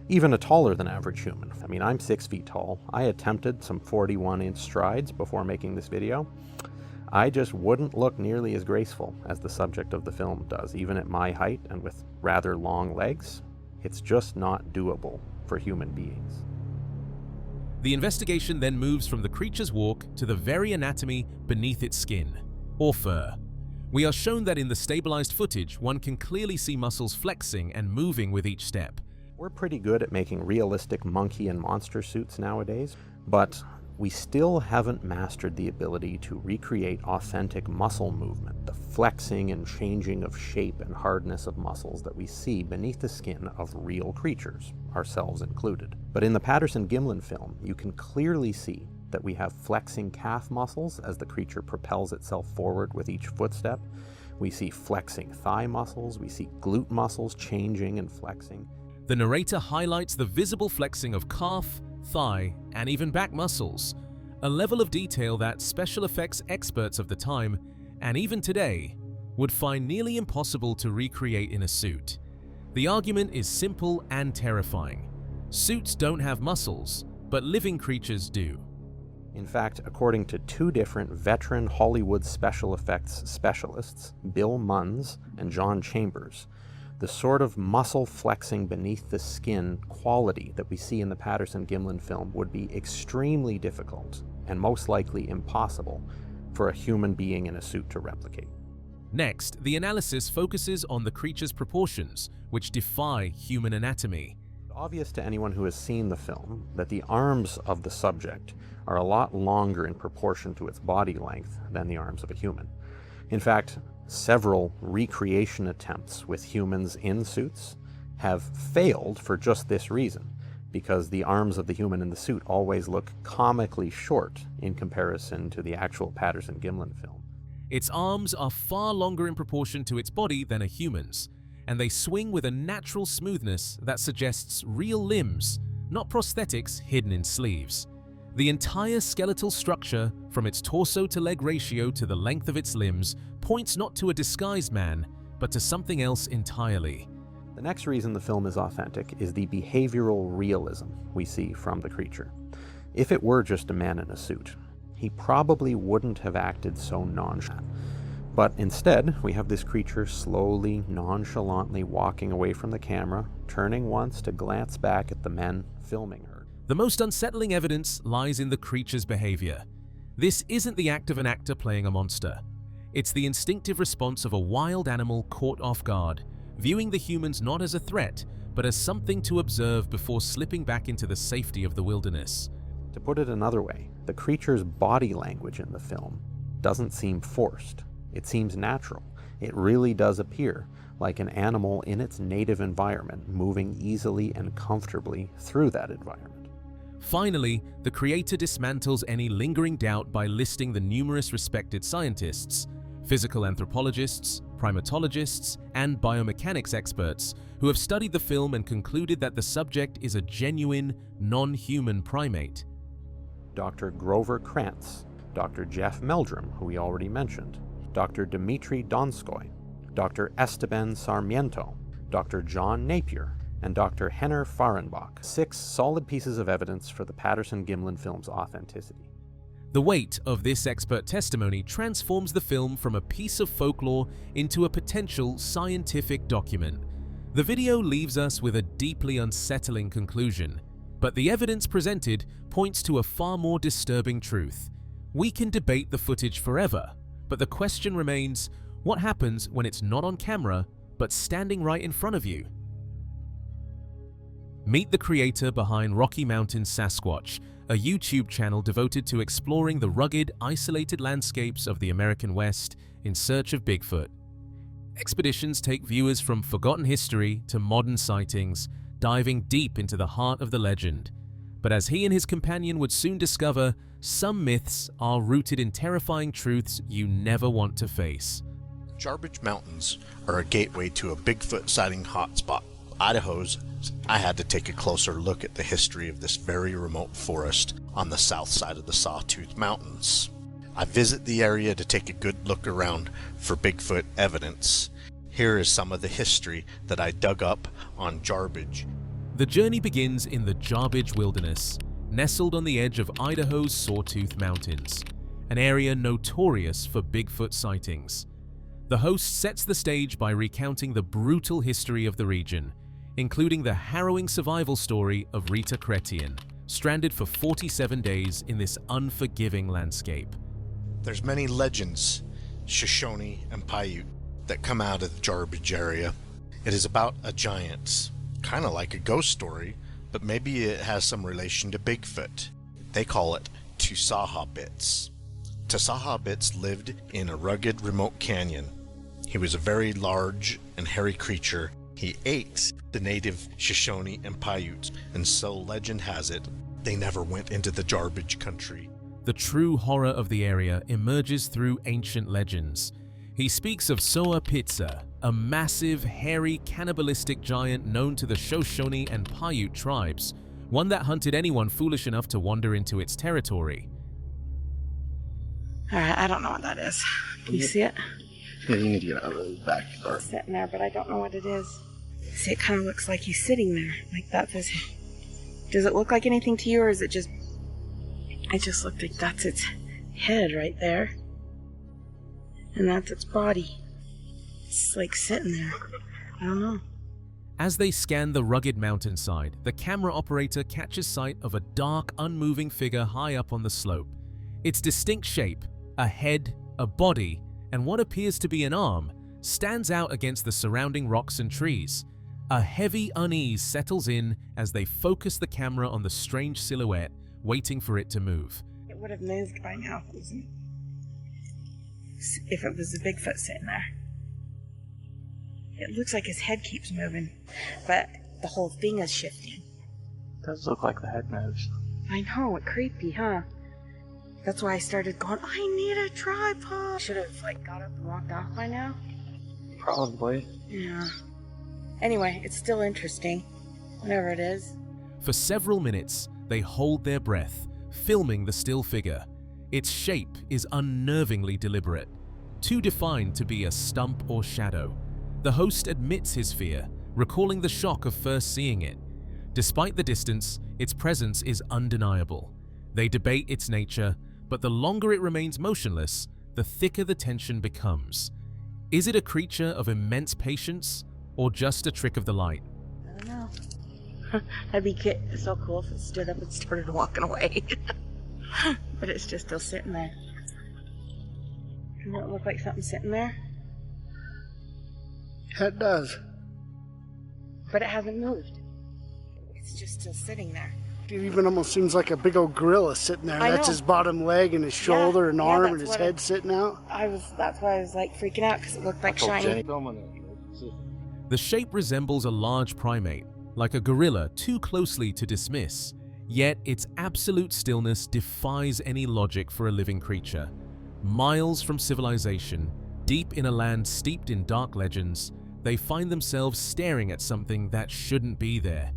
even a taller than average human. I mean, I'm 6 feet tall. I attempted some 41-inch strides before making this video. I just wouldn't look nearly as graceful as the subject of the film does, even at my height and with rather long legs. It's just not doable for human beings. The investigation then moves from the creature's walk to the very anatomy beneath its skin, or fur. We are shown that in the stabilized footage, one can clearly see muscles flexing and moving with each step. We're pretty good at making realistic monkey and monster suits nowadays, but we still haven't mastered the ability to recreate authentic muscle movement, the flexing and changing of shape and hardness of muscles that we see beneath the skin of real creatures, ourselves included. But in the Patterson-Gimlin film, you can clearly see that we have flexing calf muscles as the creature propels itself forward with each footstep. We see flexing thigh muscles, we see glute muscles changing and flexing. The narrator highlights the visible flexing of calf, thigh, and even back muscles, a level of detail that special effects experts of the time, and even today, would find nearly impossible to recreate in a suit. The argument is simple and terrifying. Suits don't have muscles, but living creatures do. In fact, according to two different veteran Hollywood special effects specialists, Bill Munns and John Chambers, the sort of muscle flexing beneath the skin quality that we see in the Patterson-Gimlin film would be extremely difficult and most likely impossible for a human being in a suit to replicate. Next, the analysis focuses on the creature's proportions, which defy human anatomy. It's obvious to anyone who has seen the film that the arms of the subject are a lot longer in proportion to its body length than the arms of a human. In fact, several recreation attempts with humans in suits have failed for just this reason, because the arms of the human in the suit always look comically short in comparison to the actual Patterson-Gimlin film. Its arms are far longer in proportion to its body than a human's, and they swing with a natural smoothness that suggests real limbs, not prosthetics hidden in sleeves. The entire skeletal structure, from its torso to leg ratio to the length of its limbs, points not to a disguised man, but to something else entirely. The next reason the film is authentic is the behavioral realism we see from the creature. If it were just a man in a suit, he probably wouldn't have acted so nonchalant. But instead, we have this creature slowly, nonchalantly walking away from the camera, turning once to glance back at the men filming her. The most unsettling evidence lies in the creature's behavior. This isn't the act of an actor playing a monster. It's the instinctive response of a wild animal caught off guard, viewing the humans not as a threat, but as something to observe before slipping back into the safety of the wilderness. To put it another way, the creature's body language in the film doesn't seem forced. It seems natural. It really does appear like an animal in its native environment, moving easily and comfortably through that environment. Finally, the creator dismantles any lingering doubt by listing the numerous respected scientists, physical anthropologists, primatologists, and biomechanics experts who have studied the film and concluded that the subject is a genuine, non-human primate. Dr. Grover Krantz, Dr. Jeff Meldrum, who we already mentioned, Dr. Dmitry Donskoy, Dr. Esteban Sarmiento, Dr. John Napier, and Dr. Henner Fahrenbach, 6 solid pieces of evidence for the Patterson-Gimlin film's authenticity. The weight of this expert testimony transforms the film from a piece of folklore into a potential scientific document. The video leaves us with a deeply unsettling conclusion, but the evidence presented points to a far more disturbing truth. We can debate the footage forever, but the question remains, what happens when it's not on camera, but standing right in front of you? Meet the creator behind Rocky Mountain Sasquatch, a YouTube channel devoted to exploring the rugged, isolated landscapes of the American West in search of Bigfoot. Expeditions take viewers from forgotten history to modern sightings, diving deep into the heart of the legend. But as he and his companion would soon discover, some myths are rooted in terrifying truths you never want to face. Jarbidge Mountains are a gateway to a Bigfoot sighting hotspot. Idaho's, I had to take a closer look at the history of this very remote forest on the south side of the Sawtooth Mountains. I visit the area to take a good look around for Bigfoot evidence. Here is some of the history that I dug up on Jarbidge. The journey begins in the Jarbidge Wilderness, nestled on the edge of Idaho's Sawtooth Mountains, an area notorious for Bigfoot sightings. The host sets the stage by recounting the brutal history of the region, including the harrowing survival story of Rita Chrétien, stranded for 47 days in this unforgiving landscape. There's many legends, Shoshone and Paiute, that come out of the Jarbidge area. It is about a giant, kind of like a ghost story, but maybe it has some relation to Bigfoot. They call it Tusahabits. Tusahabits lived in a rugged, remote canyon. He was a very large and hairy creature. He ate the native Shoshone and Paiute, and so legend has it, they never went into the Jarbidge country. The true horror of the area emerges through ancient legends. He speaks of Soa Pitsa, a massive, hairy, cannibalistic giant known to the Shoshone and Paiute tribes, one that hunted anyone foolish enough to wander into its territory. All right, I don't know what that is. Can you see it? Yeah, you need to get out of the back door. It's sitting there, but I don't know what it is. See, it kind of looks like he's sitting there, like that's his. Does it look like anything to you, or is it just? It just looked like that's its head right there, and that's its body. It's like sitting there. I don't know. As they scan the rugged mountainside, the camera operator catches sight of a dark, unmoving figure high up on the slope. Its distinct shape, a head, a body, and what appears to be an arm, stands out against the surrounding rocks and trees. A heavy unease settles in as they focus the camera on the strange silhouette, waiting for it to move. It would have moved by now if it was a Bigfoot sitting there. It looks like his head keeps moving, but the whole thing is shifting. It does look like the head moves. I know, it's creepy, huh? That's why I started going, I need a tripod. Should have got up and walked off by now. Probably. Yeah. Anyway, it's still interesting, whatever it is. For several minutes, they hold their breath, filming the still figure. Its shape is unnervingly deliberate, too defined to be a stump or shadow. The host admits his fear, recalling the shock of first seeing it. Despite the distance, its presence is undeniable. They debate its nature, but the longer it remains motionless, the thicker the tension becomes. Is it a creature of immense patience, or just a trick of the light? I don't know. That'd be so cool if it stood up and started walking away. But it's just still sitting there. Doesn't it look like something sitting there? It does. But it hasn't moved. It's just still sitting there. It even almost seems like a big old gorilla sitting there. I That's know. his bottom leg and his shoulder and arm and his what head sitting out. That's why I was freaking out, because it looked like shiny. The shape resembles a large primate, like a gorilla too closely to dismiss. Yet its absolute stillness defies any logic for a living creature. Miles from civilization, Deep in a land steeped in dark legends, they find themselves staring at something that shouldn't be there.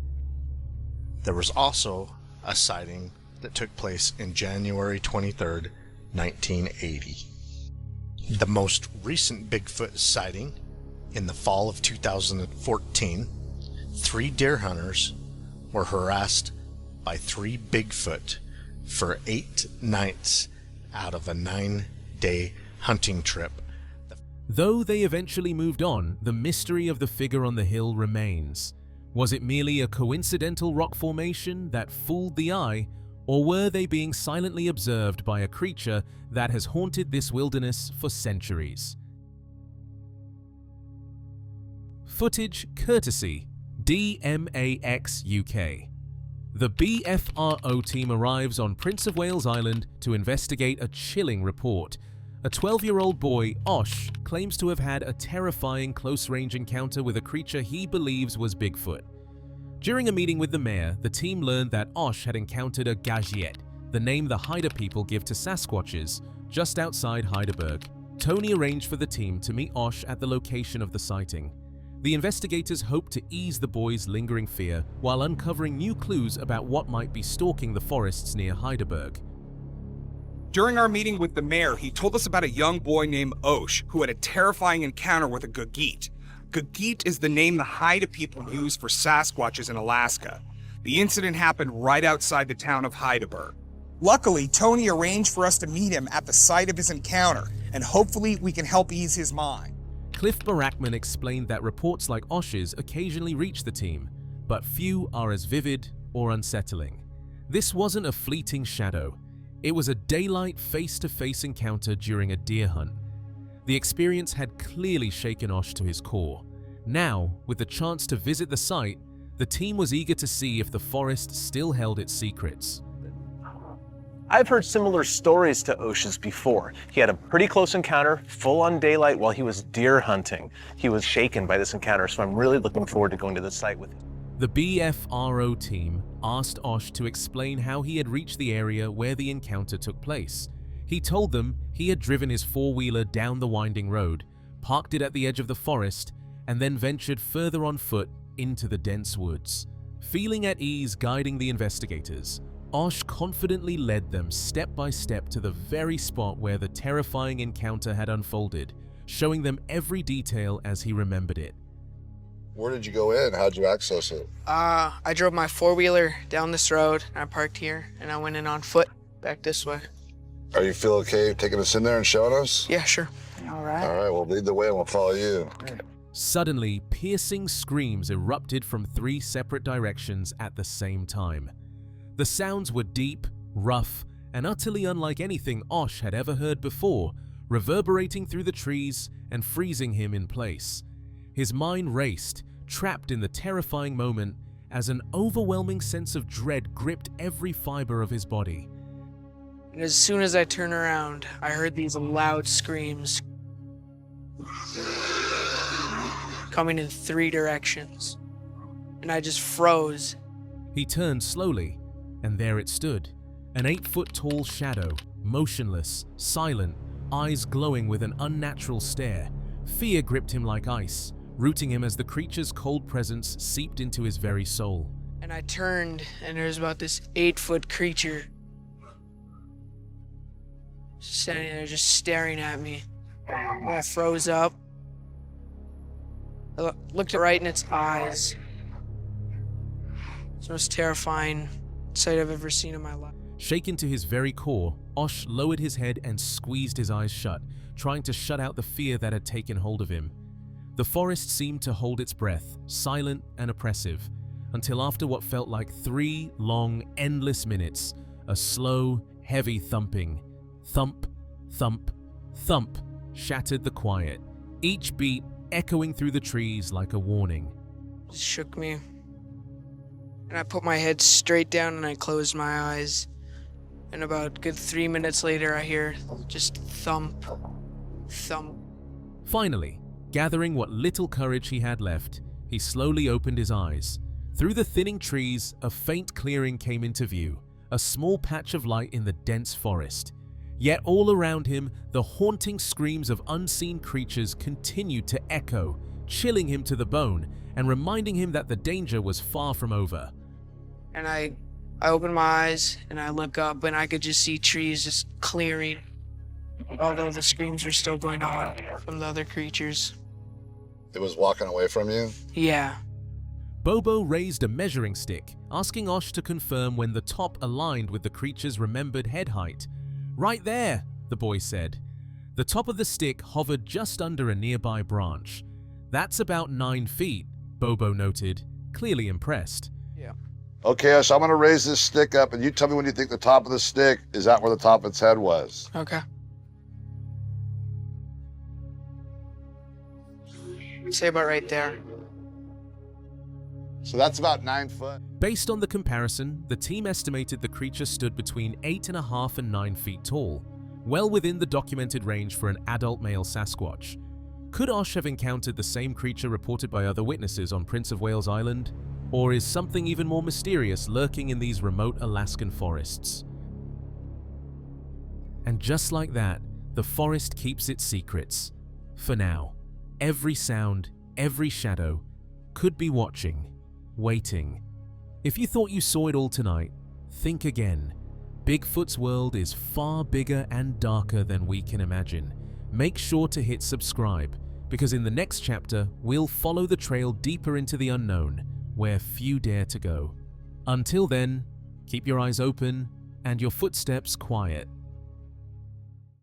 There was also a sighting that took place in January 23rd, 1980. The most recent Bigfoot sighting in the fall of 2014, 3 deer hunters were harassed by 3 Bigfoot for 8 nights out of a 9-day hunting trip. Though they eventually moved on, the mystery of the figure on the hill remains. Was it merely a coincidental rock formation that fooled the eye, or were they being silently observed by a creature that has haunted this wilderness for centuries? Footage courtesy DMAX UK. The BFRO team arrives on Prince of Wales Island to investigate a chilling report. A 12-year-old boy, Osh, claims to have had a terrifying close-range encounter with a creature he believes was Bigfoot. During a meeting with the mayor, the team learned that Osh had encountered a gajiet, the name the Haida people give to Sasquatches, just outside Heidelberg. Tony arranged for the team to meet Osh at the location of the sighting. The investigators hoped to ease the boy's lingering fear while uncovering new clues about what might be stalking the forests near Heidelberg. During our meeting with the mayor, he told us about a young boy named Osh who had a terrifying encounter with a gagit. Gagit is the name the Haida people use for Sasquatches in Alaska. The incident happened right outside the town of Heidelberg. Luckily, Tony arranged for us to meet him at the site of his encounter, and hopefully we can help ease his mind. Cliff Barackman explained that reports like Osh's occasionally reach the team, but few are as vivid or unsettling. This wasn't a fleeting shadow. It was a daylight face-to-face encounter during a deer hunt. The experience had clearly shaken Osh to his core. Now, with the chance to visit the site, the team was eager to see if the forest still held its secrets. I've heard similar stories to Osh's before. He had a pretty close encounter, full on daylight, while he was deer hunting. He was shaken by this encounter, so I'm really looking forward to going to the site with him. The BFRO team asked Osh to explain how he had reached the area where the encounter took place. He told them he had driven his four-wheeler down the winding road, parked it at the edge of the forest, and then ventured further on foot into the dense woods. Feeling at ease guiding the investigators, Osh confidently led them step by step to the very spot where the terrifying encounter had unfolded, showing them every detail as he remembered it. Where did you go in? How'd you access it? I drove my four-wheeler down this road, and I parked here, and I went in on foot back this way. Are you feel okay taking us in there and showing us? Yeah, sure. All right, well, lead the way and we'll follow you. Suddenly, piercing screams erupted from 3 separate directions at the same time. The sounds were deep, rough, and utterly unlike anything Osh had ever heard before, reverberating through the trees and freezing him in place. His mind raced, trapped in the terrifying moment, as an overwhelming sense of dread gripped every fiber of his body. And as soon as I turned around, I heard these loud screams coming in 3 directions, and I just froze. He turned slowly, and there it stood, an 8-foot-tall shadow, motionless, silent, eyes glowing with an unnatural stare. Fear gripped him like ice, rooting him as the creature's cold presence seeped into his very soul. And I turned, and there was about this 8-foot creature standing there just staring at me. I froze up. I looked right in its eyes. It's the most terrifying sight I've ever seen in my life. Shaken to his very core, Osh lowered his head and squeezed his eyes shut, trying to shut out the fear that had taken hold of him. The forest seemed to hold its breath, silent and oppressive, until after what felt like 3 long, endless minutes, a slow, heavy thumping, thump, thump, thump, shattered the quiet, each beat echoing through the trees like a warning. It shook me, and I put my head straight down and I closed my eyes. And about a good 3 minutes later, I hear just thump, thump. Finally, gathering what little courage he had left, he slowly opened his eyes. Through the thinning trees, a faint clearing came into view, a small patch of light in the dense forest. Yet all around him, the haunting screams of unseen creatures continued to echo, chilling him to the bone and reminding him that the danger was far from over. And I open my eyes and I look up and I could just see trees just clearing, although the screams were still going on from the other creatures. It was walking away from you? Yeah. Bobo raised a measuring stick, asking Osh to confirm when the top aligned with the creature's remembered head height. Right there, the boy said. The top of the stick hovered just under a nearby branch. That's about 9 feet, Bobo noted, clearly impressed. Yeah. Okay, so I'm going to raise this stick up, and you tell me when you think the top of the stick is out where the top of its head was. Okay. Say about right there. So that's about 9 foot. Based on the comparison, the team estimated the creature stood between 8.5 and 9 feet tall, well within the documented range for an adult male Sasquatch. Could Osh have encountered the same creature reported by other witnesses on Prince of Wales Island? Or is something even more mysterious lurking in these remote Alaskan forests? And just like that, the forest keeps its secrets. For now, every sound, every shadow could be watching, waiting. If you thought you saw it all tonight, think again. Bigfoot's world is far bigger and darker than we can imagine. Make sure to hit subscribe, because in the next chapter, we'll follow the trail deeper into the unknown, where few dare to go. Until then, keep your eyes open and your footsteps quiet.